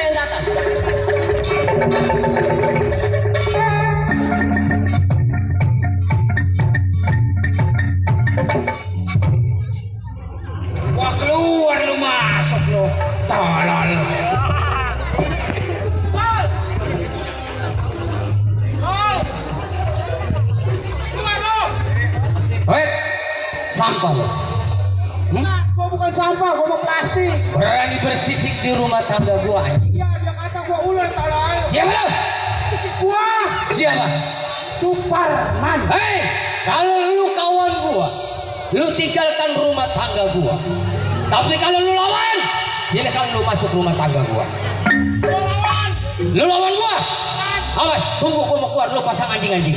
yang datang. Wah, keluar lu masuk lu. Tolol. Hei, sampah lo. Gua bukan sampah, gua mau plastik. Berani bersisik di rumah tangga gua anjing. Iya, dia kata gua ular tolol. Siapa lo? Gua Siapa? Superman. Hei, kalau lu kawan gua, lu tinggalkan rumah tangga gua. Tapi kalau lu lawan, silakan lu masuk rumah tangga gua. Gua lawan. Lu lawan gua? Awas, tunggu gua mau keluar, lu pasang anjing-anjing.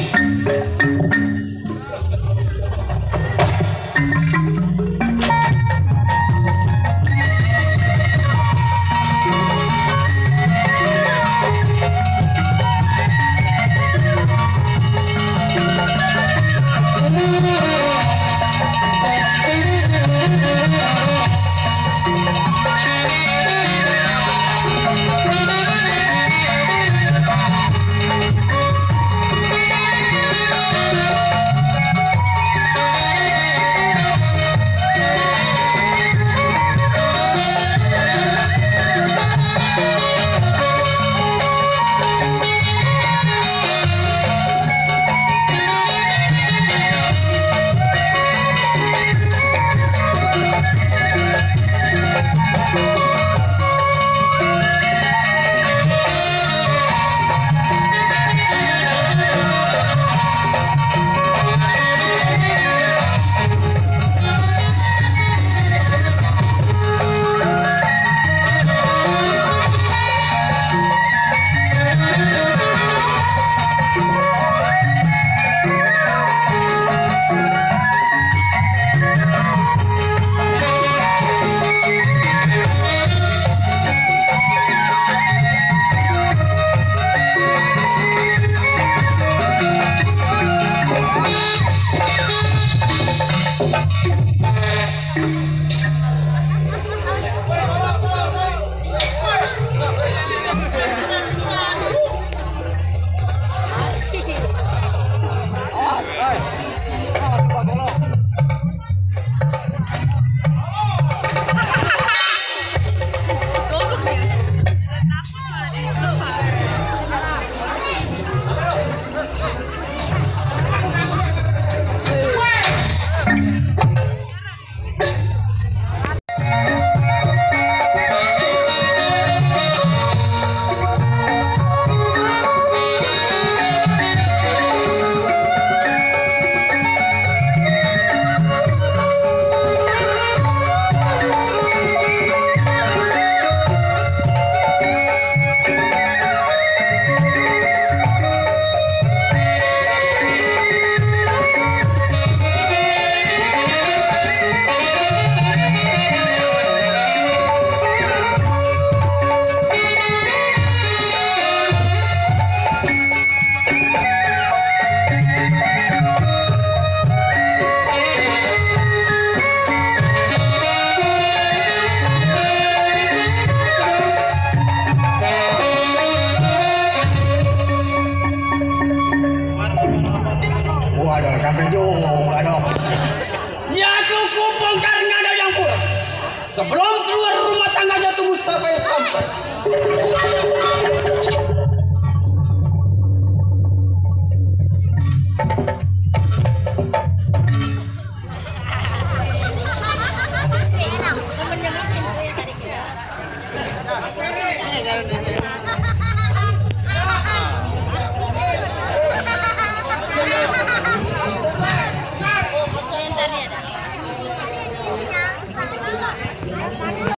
Ya cukup bongkarnya ada yang kurang. Sebelum keluar rumah tangganya tunggu sampai.